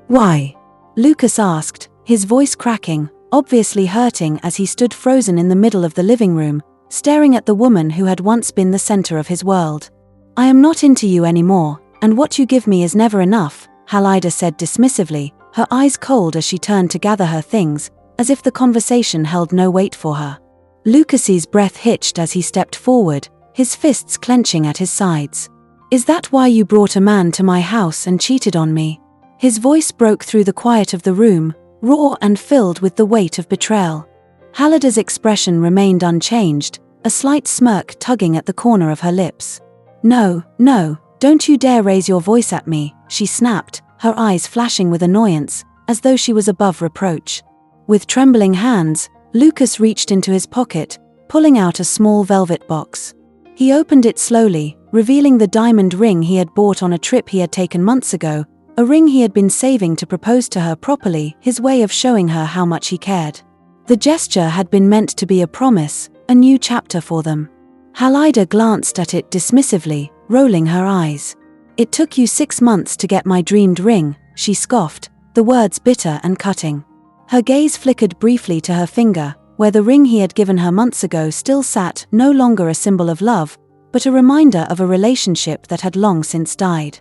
Why? Lucas asked, his voice cracking, obviously hurting as he stood frozen in the middle of the living room, staring at the woman who had once been the center of his world. I am not into you anymore, and what you give me is never enough, Halida said dismissively, her eyes cold as she turned to gather her things, as if the conversation held no weight for her. Lucas's breath hitched as he stepped forward, his fists clenching at his sides. Is that why you brought a man to my house and cheated on me? His voice broke through the quiet of the room, raw and filled with the weight of betrayal. Halida's expression remained unchanged, a slight smirk tugging at the corner of her lips. No, don't you dare raise your voice at me, she snapped, her eyes flashing with annoyance, as though she was above reproach. With trembling hands, Lucas reached into his pocket, pulling out a small velvet box. He opened it slowly, revealing the diamond ring he had bought on a trip he had taken months ago, a ring he had been saving to propose to her properly, his way of showing her how much he cared. The gesture had been meant to be a promise, a new chapter for them. Halida glanced at it dismissively, rolling her eyes. It took you 6 months to get my dreamed ring, she scoffed, the words bitter and cutting. Her gaze flickered briefly to her finger, where the ring he had given her months ago still sat, no longer a symbol of love, but a reminder of a relationship that had long since died.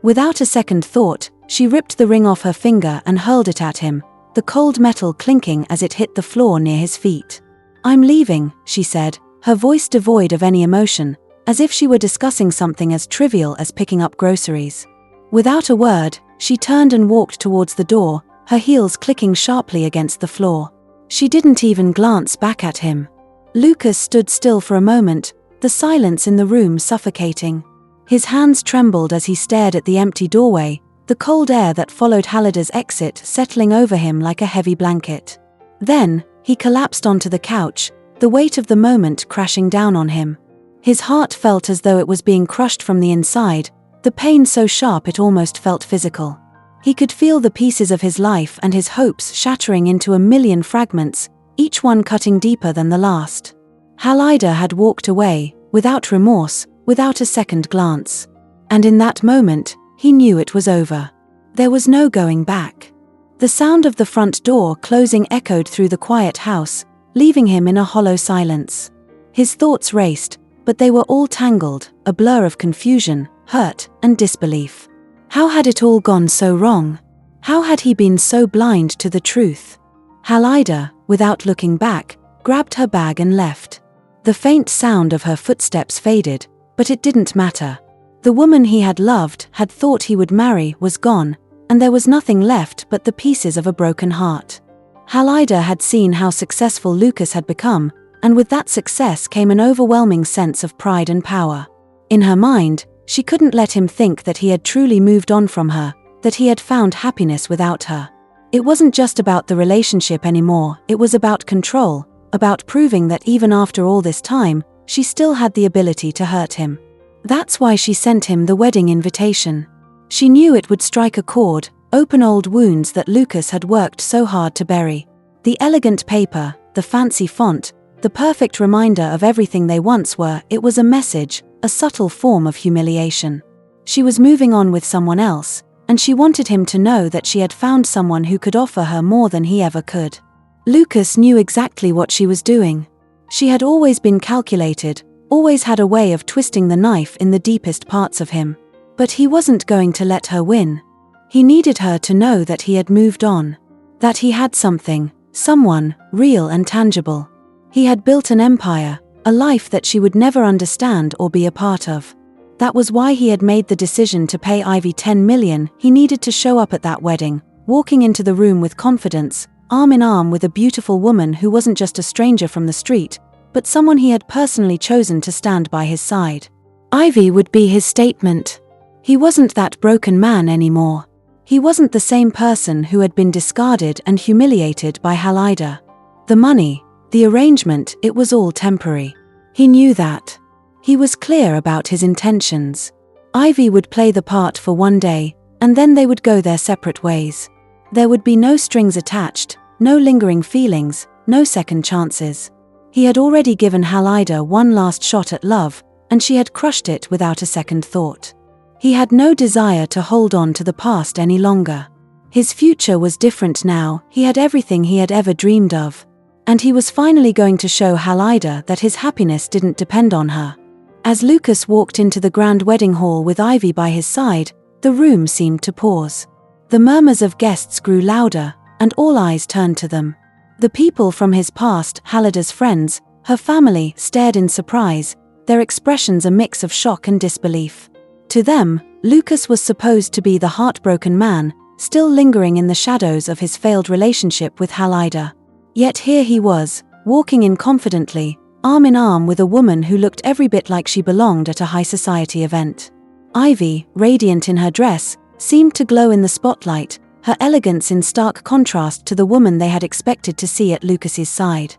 Without a second thought, she ripped the ring off her finger and hurled it at him, the cold metal clinking as it hit the floor near his feet. I'm leaving, she said, her voice devoid of any emotion, as if she were discussing something as trivial as picking up groceries. Without a word, she turned and walked towards the door, her heels clicking sharply against the floor. She didn't even glance back at him. Lucas stood still for a moment, the silence in the room suffocating. His hands trembled as he stared at the empty doorway, the cold air that followed Halida's exit settling over him like a heavy blanket. Then, he collapsed onto the couch, the weight of the moment crashing down on him. His heart felt as though it was being crushed from the inside, the pain so sharp it almost felt physical. He could feel the pieces of his life and his hopes shattering into a million fragments, each one cutting deeper than the last. Halida had walked away, without remorse, without a second glance. And in that moment, he knew it was over. There was no going back. The sound of the front door closing echoed through the quiet house, leaving him in a hollow silence. His thoughts raced, but they were all tangled, a blur of confusion, hurt, and disbelief. How had it all gone so wrong? How had he been so blind to the truth? Halida, without looking back, grabbed her bag and left. The faint sound of her footsteps faded, but it didn't matter. The woman he had loved, had thought he would marry, was gone, and there was nothing left but the pieces of a broken heart. Halida had seen how successful Lucas had become, and with that success came an overwhelming sense of pride and power. In her mind, she couldn't let him think that he had truly moved on from her, that he had found happiness without her. It wasn't just about the relationship anymore, it was about control, about proving that even after all this time, she still had the ability to hurt him. That's why she sent him the wedding invitation. She knew it would strike a chord, open old wounds that Lucas had worked so hard to bury. The elegant paper, the fancy font, the perfect reminder of everything they once were, it was a message, a subtle form of humiliation. She was moving on with someone else, and she wanted him to know that she had found someone who could offer her more than he ever could. Lucas knew exactly what she was doing. She had always been calculated, always had a way of twisting the knife in the deepest parts of him. But he wasn't going to let her win. He needed her to know that he had moved on. That he had something, someone, real and tangible. He had built an empire, a life that she would never understand or be a part of. That was why he had made the decision to pay Ivy 10 million. He needed to show up at that wedding, walking into the room with confidence, arm in arm with a beautiful woman who wasn't just a stranger from the street, but someone he had personally chosen to stand by his side. Ivy would be his statement. He wasn't that broken man anymore. He wasn't the same person who had been discarded and humiliated by Halida. The money, the arrangement, it was all temporary. He knew that. He was clear about his intentions. Ivy would play the part for one day, and then they would go their separate ways. There would be no strings attached, no lingering feelings, no second chances. He had already given Halida one last shot at love, and she had crushed it without a second thought. He had no desire to hold on to the past any longer. His future was different now, he had everything he had ever dreamed of. And he was finally going to show Halida that his happiness didn't depend on her. As Lucas walked into the grand wedding hall with Ivy by his side, the room seemed to pause. The murmurs of guests grew louder, and all eyes turned to them. The people from his past, Halida's friends, her family, stared in surprise, their expressions a mix of shock and disbelief. To them, Lucas was supposed to be the heartbroken man, still lingering in the shadows of his failed relationship with Halida. Yet here he was, walking in confidently, arm in arm with a woman who looked every bit like she belonged at a high society event. Ivy, radiant in her dress, seemed to glow in the spotlight, her elegance in stark contrast to the woman they had expected to see at Lucas's side.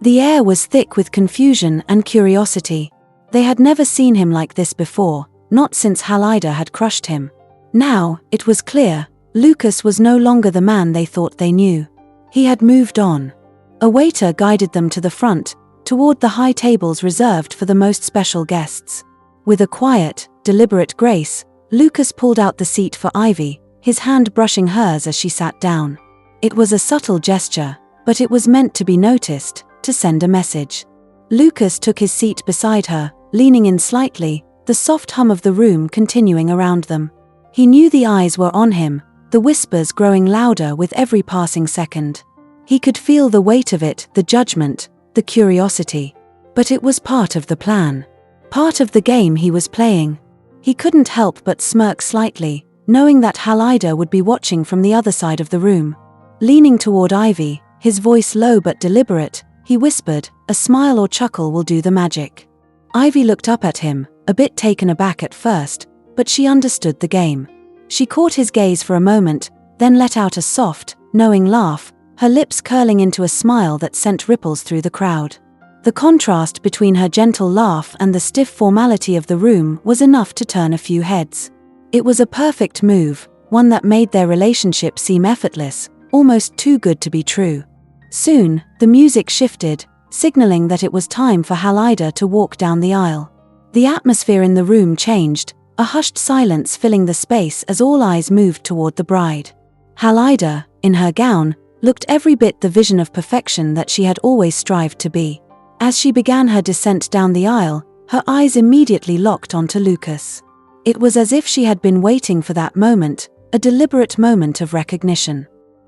The air was thick with confusion and curiosity. They had never seen him like this before, not since Halida had crushed him. Now, it was clear, Lucas was no longer the man they thought they knew. He had moved on. A waiter guided them to the front, toward the high tables reserved for the most special guests. With a quiet, deliberate grace, Lucas pulled out the seat for Ivy, his hand brushing hers as she sat down. It was a subtle gesture, but it was meant to be noticed, to send a message. Lucas took his seat beside her, leaning in slightly, the soft hum of the room continuing around them. He knew the eyes were on him, the whispers growing louder with every passing second. He could feel the weight of it, the judgment, the curiosity. But it was part of the plan. Part of the game he was playing. He couldn't help but smirk slightly, knowing that Halida would be watching from the other side of the room. Leaning toward Ivy, his voice low but deliberate, he whispered, "A smile or chuckle will do the magic." Ivy looked up at him, a bit taken aback at first, but she understood the game. She caught his gaze for a moment, then let out a soft, knowing laugh, her lips curling into a smile that sent ripples through the crowd. The contrast between her gentle laugh and the stiff formality of the room was enough to turn a few heads. It was a perfect move, one that made their relationship seem effortless, almost too good to be true. Soon, the music shifted, signaling that it was time for Halida to walk down the aisle. The atmosphere in the room changed, a hushed silence filling the space as all eyes moved toward the bride. Halida, in her gown, looked every bit the vision of perfection that she had always strived to be. As she began her descent down the aisle, her eyes immediately locked onto Lucas. It was as if she had been waiting for that moment, a deliberate moment of recognition.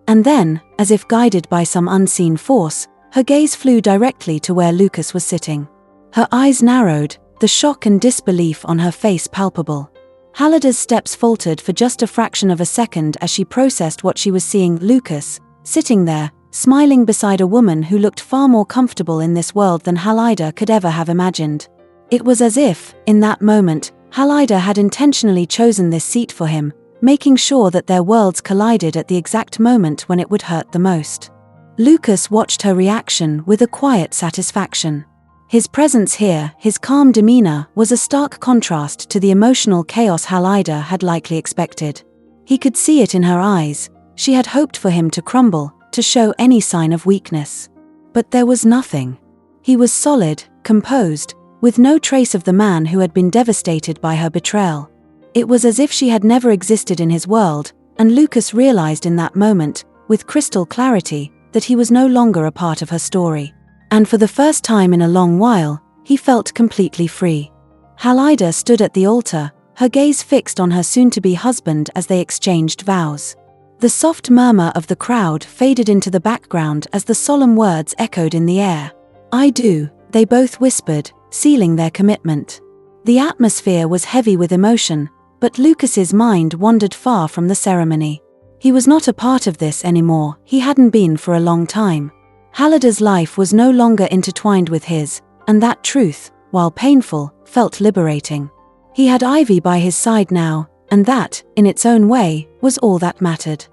And then, as if guided by some unseen force, her gaze flew directly to where Lucas was sitting. Her eyes narrowed, the shock and disbelief on her face palpable. Halida's steps faltered for just a fraction of a second as she processed what she was seeing. Lucas, sitting there, smiling beside a woman who looked far more comfortable in this world than Halida could ever have imagined. It was as if, in that moment, Halida had intentionally chosen this seat for him, making sure that their worlds collided at the exact moment when it would hurt the most. Lucas watched her reaction with a quiet satisfaction. His presence here, his calm demeanor, was a stark contrast to the emotional chaos Halida had likely expected. He could see it in her eyes. She had hoped for him to crumble, to show any sign of weakness. But there was nothing. He was solid, composed, with no trace of the man who had been devastated by her betrayal. It was as if she had never existed in his world, and Lucas realized in that moment, with crystal clarity, that he was no longer a part of her story. And for the first time in a long while, he felt completely free. Halida stood at the altar, her gaze fixed on her soon-to-be husband as they exchanged vows. The soft murmur of the crowd faded into the background as the solemn words echoed in the air. "I do," they both whispered, sealing their commitment. The atmosphere was heavy with emotion, but Lucas's mind wandered far from the ceremony. He was not a part of this anymore, he hadn't been for a long time. Halida's life was no longer intertwined with his, and that truth, while painful, felt liberating. He had Ivy by his side now, and that, in its own way, was all that mattered.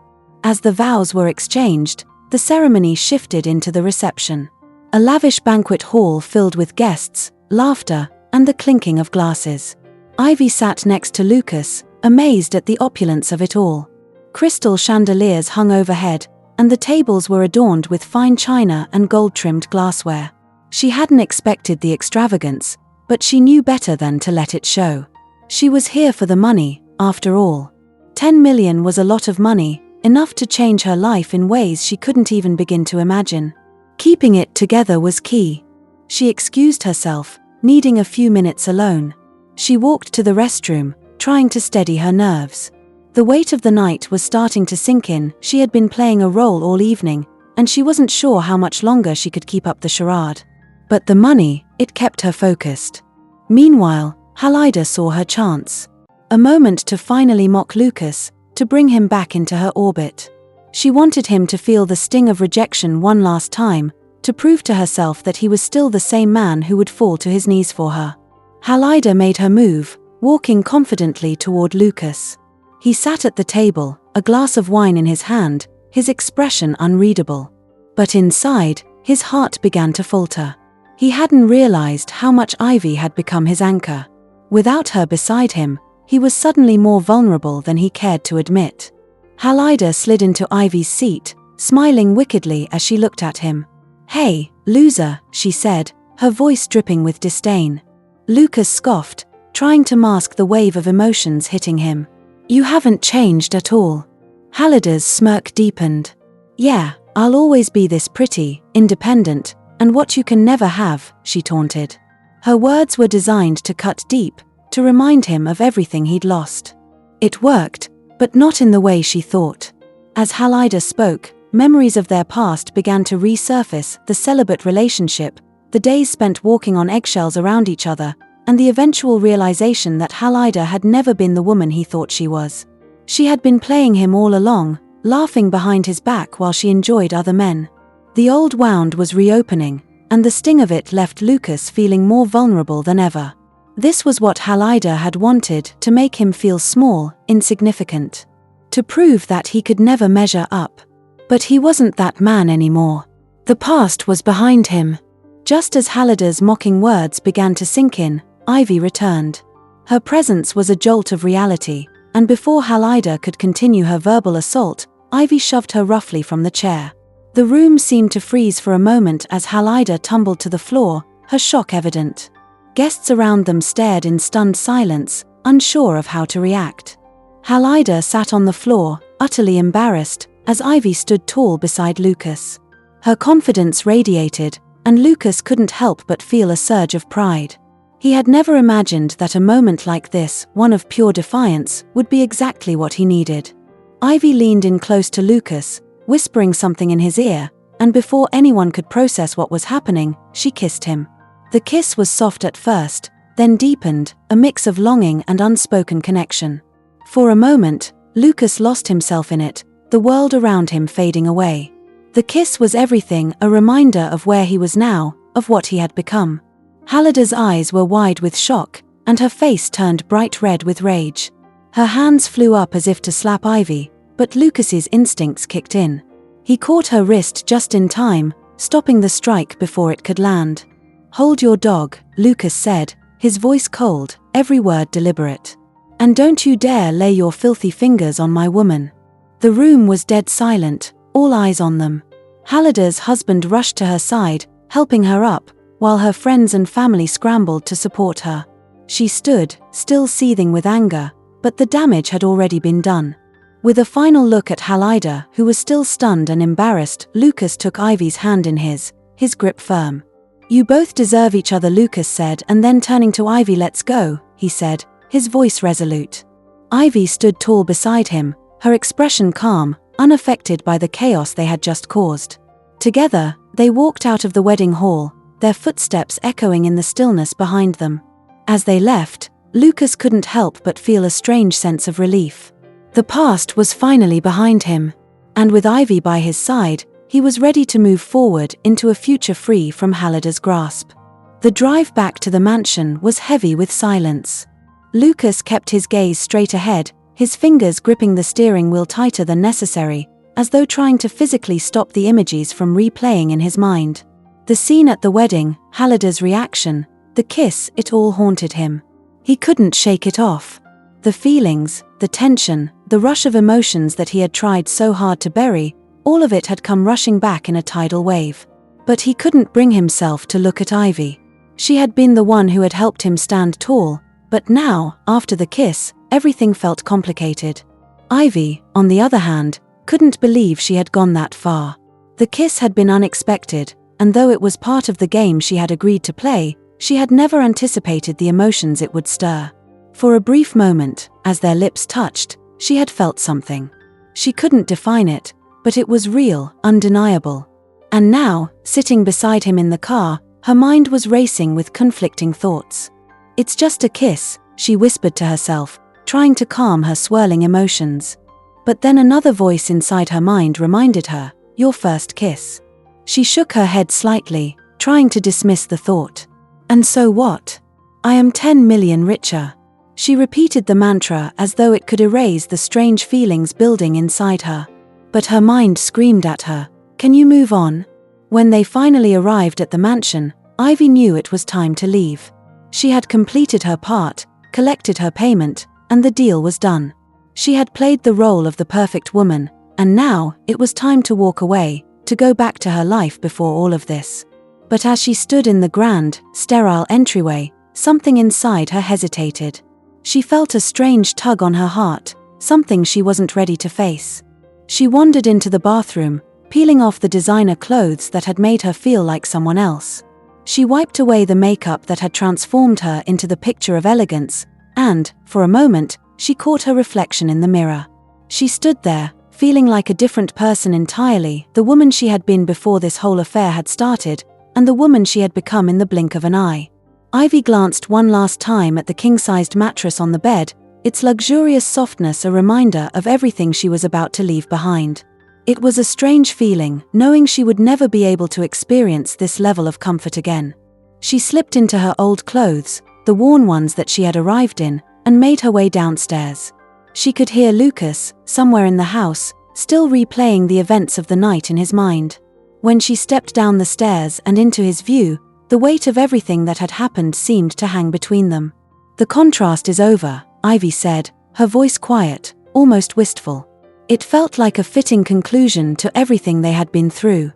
As the vows were exchanged, the ceremony shifted into the reception. A lavish banquet hall filled with guests, laughter, and the clinking of glasses. Ivy sat next to Lucas, amazed at the opulence of it all. Crystal chandeliers hung overhead, and the tables were adorned with fine china and gold-trimmed glassware. She hadn't expected the extravagance, but she knew better than to let it show. She was here for the money, after all. 10 million was a lot of money, enough to change her life in ways she couldn't even begin to imagine. Keeping it together was key. She excused herself, needing a few minutes alone. She walked to the restroom, trying to steady her nerves. The weight of the night was starting to sink in. She had been playing a role all evening, and she wasn't sure how much longer she could keep up the charade. But the money, it kept her focused. Meanwhile, Halida saw her chance. A moment to finally mock Lucas, to bring him back into her orbit. She wanted him to feel the sting of rejection one last time, to prove to herself that he was still the same man who would fall to his knees for her. Halida made her move, walking confidently toward Lucas. He sat at the table, a glass of wine in his hand, his expression unreadable. But inside, his heart began to falter. He hadn't realized how much Ivy had become his anchor. Without her beside him, he was suddenly more vulnerable than he cared to admit. Halida slid into Ivy's seat, smiling wickedly as she looked at him. "Hey, loser," she said, her voice dripping with disdain. Lucas scoffed, trying to mask the wave of emotions hitting him. "You haven't changed at all." Halida's smirk deepened. "Yeah, I'll always be this pretty, independent, and what you can never have," she taunted. Her words were designed to cut deep, to remind him of everything he'd lost. It worked, but not in the way she thought. As Halida spoke, memories of their past began to resurface: the celibate relationship, the days spent walking on eggshells around each other, and the eventual realization that Halida had never been the woman he thought she was. She had been playing him all along, laughing behind his back while she enjoyed other men. The old wound was reopening, and the sting of it left Lucas feeling more vulnerable than ever. This was what Halida had wanted, to make him feel small, insignificant. To prove that he could never measure up. But he wasn't that man anymore. The past was behind him. Just as Halida's mocking words began to sink in, Ivy returned. Her presence was a jolt of reality, and before Halida could continue her verbal assault, Ivy shoved her roughly from the chair. The room seemed to freeze for a moment as Halida tumbled to the floor, her shock evident. Guests around them stared in stunned silence, unsure of how to react. Halida sat on the floor, utterly embarrassed, as Ivy stood tall beside Lucas. Her confidence radiated, and Lucas couldn't help but feel a surge of pride. He had never imagined that a moment like this, one of pure defiance, would be exactly what he needed. Ivy leaned in close to Lucas, whispering something in his ear, and before anyone could process what was happening, she kissed him. The kiss was soft at first, then deepened, a mix of longing and unspoken connection. For a moment, Lucas lost himself in it, the world around him fading away. The kiss was everything, a reminder of where he was now, of what he had become. Halida's eyes were wide with shock, and her face turned bright red with rage. Her hands flew up as if to slap Ivy, but Lucas's instincts kicked in. He caught her wrist just in time, stopping the strike before it could land. "Hold your dog," Lucas said, his voice cold, every word deliberate. "And don't you dare lay your filthy fingers on my woman." The room was dead silent, all eyes on them. Halida's husband rushed to her side, helping her up, while her friends and family scrambled to support her. She stood, still seething with anger, but the damage had already been done. With a final look at Halida, who was still stunned and embarrassed, Lucas took Ivy's hand in his grip firm. "You both deserve each other," Lucas said, and then turning to Ivy, "Let's go," he said, his voice resolute. Ivy stood tall beside him, her expression calm, unaffected by the chaos they had just caused. Together, they walked out of the wedding hall, their footsteps echoing in the stillness behind them. As they left, Lucas couldn't help but feel a strange sense of relief. The past was finally behind him, and with Ivy by his side, he was ready to move forward into a future free from Halida's grasp. The drive back to the mansion was heavy with silence. Lucas kept his gaze straight ahead, his fingers gripping the steering wheel tighter than necessary, as though trying to physically stop the images from replaying in his mind. The scene at the wedding, Halida's reaction, the kiss, it all haunted him. He couldn't shake it off. The feelings, the tension, the rush of emotions that he had tried so hard to bury, all of it had come rushing back in a tidal wave. But he couldn't bring himself to look at Ivy. She had been the one who had helped him stand tall, but now, after the kiss, everything felt complicated. Ivy, on the other hand, couldn't believe she had gone that far. The kiss had been unexpected, and though it was part of the game she had agreed to play, she had never anticipated the emotions it would stir. For a brief moment, as their lips touched, she had felt something. She couldn't define it, but it was real, undeniable. And now, sitting beside him in the car, her mind was racing with conflicting thoughts. "It's just a kiss," she whispered to herself, trying to calm her swirling emotions. But then another voice inside her mind reminded her, "Your first kiss." She shook her head slightly, trying to dismiss the thought. "And so what? I am 10 million richer." She repeated the mantra as though it could erase the strange feelings building inside her. But her mind screamed at her, "Can you move on?" When they finally arrived at the mansion, Ivy knew it was time to leave. She had completed her part, collected her payment, and the deal was done. She had played the role of the perfect woman, and now it was time to walk away, to go back to her life before all of this. But as she stood in the grand, sterile entryway, something inside her hesitated. She felt a strange tug on her heart, something she wasn't ready to face. She wandered into the bathroom, peeling off the designer clothes that had made her feel like someone else. She wiped away the makeup that had transformed her into the picture of elegance, and, for a moment, she caught her reflection in the mirror. She stood there, feeling like a different person entirely, the woman she had been before this whole affair had started, and the woman she had become in the blink of an eye. Ivy glanced one last time at the king-sized mattress on the bed, its luxurious softness a reminder of everything she was about to leave behind. It was a strange feeling, knowing she would never be able to experience this level of comfort again. She slipped into her old clothes, the worn ones that she had arrived in, and made her way downstairs. She could hear Lucas, somewhere in the house, still replaying the events of the night in his mind. When she stepped down the stairs and into his view, the weight of everything that had happened seemed to hang between them. "The contrast is over," Ivy said, her voice quiet, almost wistful. It felt like a fitting conclusion to everything they had been through.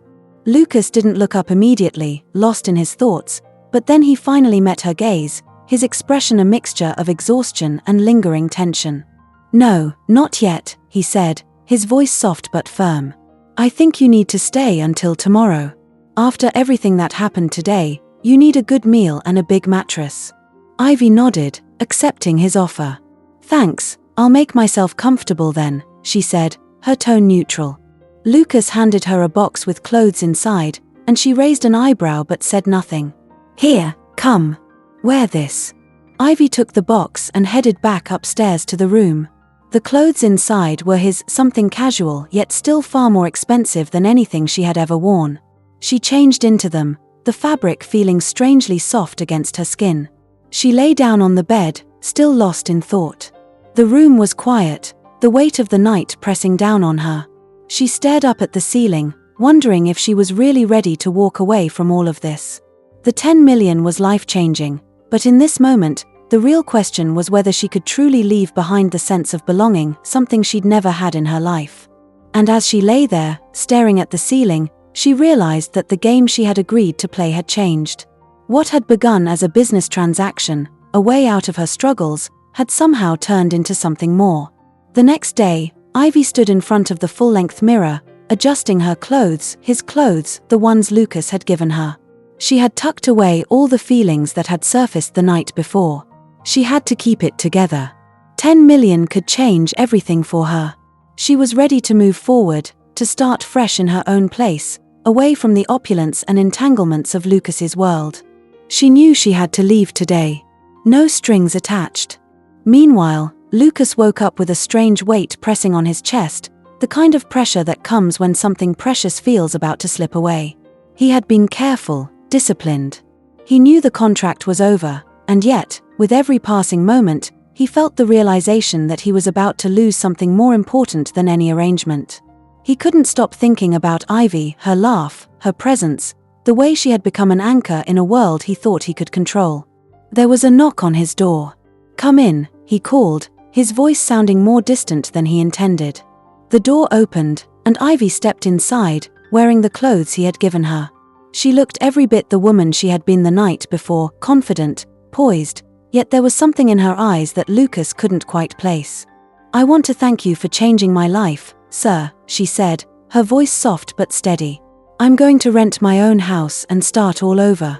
Lucas didn't look up immediately, lost in his thoughts, but then he finally met her gaze, his expression a mixture of exhaustion and lingering tension. "No, not yet," he said, his voice soft but firm. "I think you need to stay until tomorrow. After everything that happened today, you need a good meal and a big mattress." Ivy nodded, accepting his offer. "Thanks, I'll make myself comfortable then," she said, her tone neutral. Lucas handed her a box with clothes inside, and she raised an eyebrow but said nothing. "Here, come. Wear this." Ivy took the box and headed back upstairs to the room. The clothes inside were his something casual yet still far more expensive than anything she had ever worn. She changed into them, the fabric feeling strangely soft against her skin. She lay down on the bed, still lost in thought. The room was quiet, the weight of the night pressing down on her. She stared up at the ceiling, wondering if she was really ready to walk away from all of this. The 10 million was life-changing, but in this moment, the real question was whether she could truly leave behind the sense of belonging, something she'd never had in her life. And as she lay there, staring at the ceiling, she realized that the game she had agreed to play had changed. What had begun as a business transaction, a way out of her struggles, had somehow turned into something more. The next day, Ivy stood in front of the full-length mirror, adjusting her clothes, his clothes, the ones Lucas had given her. She had tucked away all the feelings that had surfaced the night before. She had to keep it together. 10 million could change everything for her. She was ready to move forward, to start fresh in her own place, away from the opulence and entanglements of Lucas's world. She knew she had to leave today. No strings attached. Meanwhile, Lucas woke up with a strange weight pressing on his chest, the kind of pressure that comes when something precious feels about to slip away. He had been careful, disciplined. He knew the contract was over, and yet, with every passing moment, he felt the realization that he was about to lose something more important than any arrangement. He couldn't stop thinking about Ivy, her laugh, her presence, the way she had become an anchor in a world he thought he could control. There was a knock on his door. "Come in," he called, his voice sounding more distant than he intended. The door opened, and Ivy stepped inside, wearing the clothes he had given her. She looked every bit the woman she had been the night before, confident, poised, yet there was something in her eyes that Lucas couldn't quite place. "I want to thank you for changing my life," sir, she said, her voice soft but steady. I'm going to rent my own house and start all over.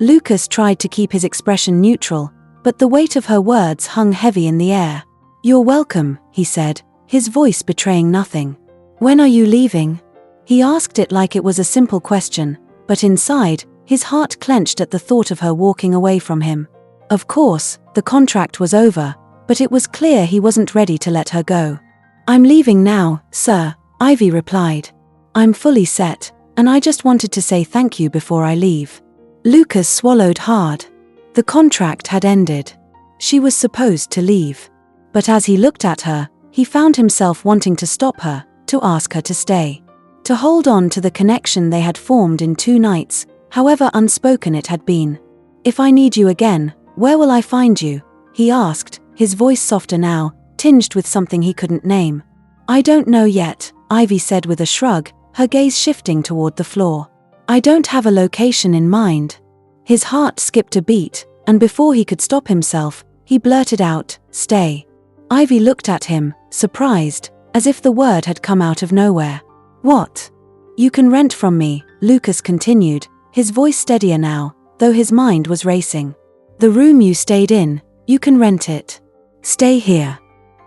Lucas tried to keep his expression neutral, but the weight of her words hung heavy in the air. You're welcome, he said, his voice betraying nothing. When are you leaving? He asked it like it was a simple question, but inside, his heart clenched at the thought of her walking away from him. Of course, the contract was over, but it was clear he wasn't ready to let her go. I'm leaving now, sir, Ivy replied. I'm fully set, and I just wanted to say thank you before I leave. Lucas swallowed hard. The contract had ended. She was supposed to leave. But as he looked at her, he found himself wanting to stop her, to ask her to stay. To hold on to the connection they had formed in 2 nights, however unspoken it had been. If I need you again, where will I find you? He asked, his voice softer now, tinged with something he couldn't name. I don't know yet, Ivy said with a shrug, her gaze shifting toward the floor. I don't have a location in mind. His heart skipped a beat, and before he could stop himself, he blurted out, stay. Ivy looked at him, surprised, as if the word had come out of nowhere. What? You can rent from me, Lucas continued, his voice steadier now, though his mind was racing. The room you stayed in, you can rent it. Stay here.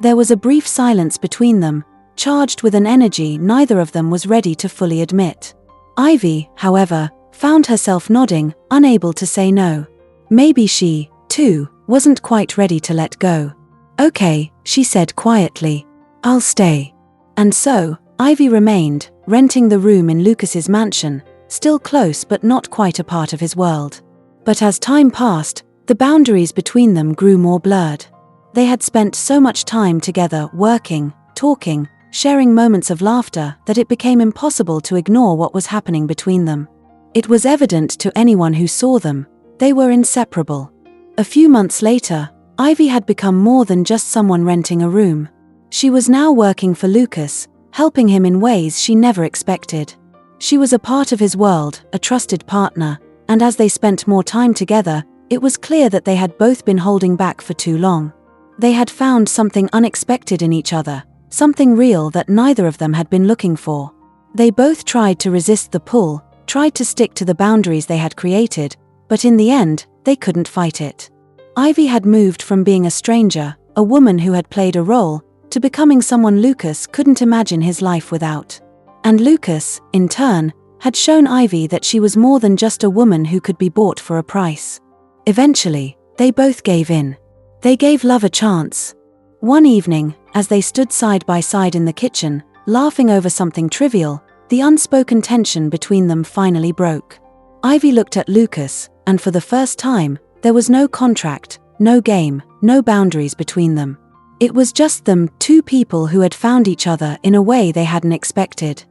There was a brief silence between them, charged with an energy neither of them was ready to fully admit. Ivy, however, found herself nodding, unable to say no. Maybe she, too, wasn't quite ready to let go. Okay, she said quietly. I'll stay. And so, Ivy remained, renting the room in Lucas's mansion, still close but not quite a part of his world. But as time passed, the boundaries between them grew more blurred. They had spent so much time together working, talking, sharing moments of laughter that it became impossible to ignore what was happening between them. It was evident to anyone who saw them, they were inseparable. A few months later, Ivy had become more than just someone renting a room. She was now working for Lucas, helping him in ways she never expected. She was a part of his world, a trusted partner, and as they spent more time together, it was clear that they had both been holding back for too long. They had found something unexpected in each other, something real that neither of them had been looking for. They both tried to resist the pull, tried to stick to the boundaries they had created, but in the end, they couldn't fight it. Ivy had moved from being a stranger, a woman who had played a role, to becoming someone Lucas couldn't imagine his life without. And Lucas, in turn, had shown Ivy that she was more than just a woman who could be bought for a price. Eventually, they both gave in. They gave love a chance. One evening, as they stood side by side in the kitchen, laughing over something trivial, the unspoken tension between them finally broke. Ivy looked at Lucas, and for the first time, there was no contract, no game, no boundaries between them. It was just them, 2 people who had found each other in a way they hadn't expected.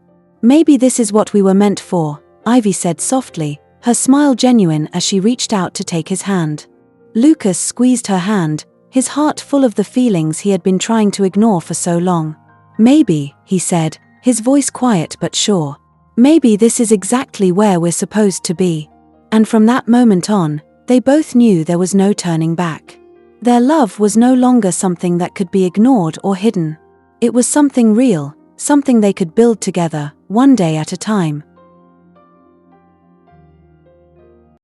Maybe this is what we were meant for, Ivy said softly, her smile genuine as she reached out to take his hand. Lucas squeezed her hand, his heart full of the feelings he had been trying to ignore for so long. Maybe, he said, his voice quiet but sure. Maybe this is exactly where we're supposed to be. And from that moment on, they both knew there was no turning back. Their love was no longer something that could be ignored or hidden. It was something real, something they could build together, one day at a time.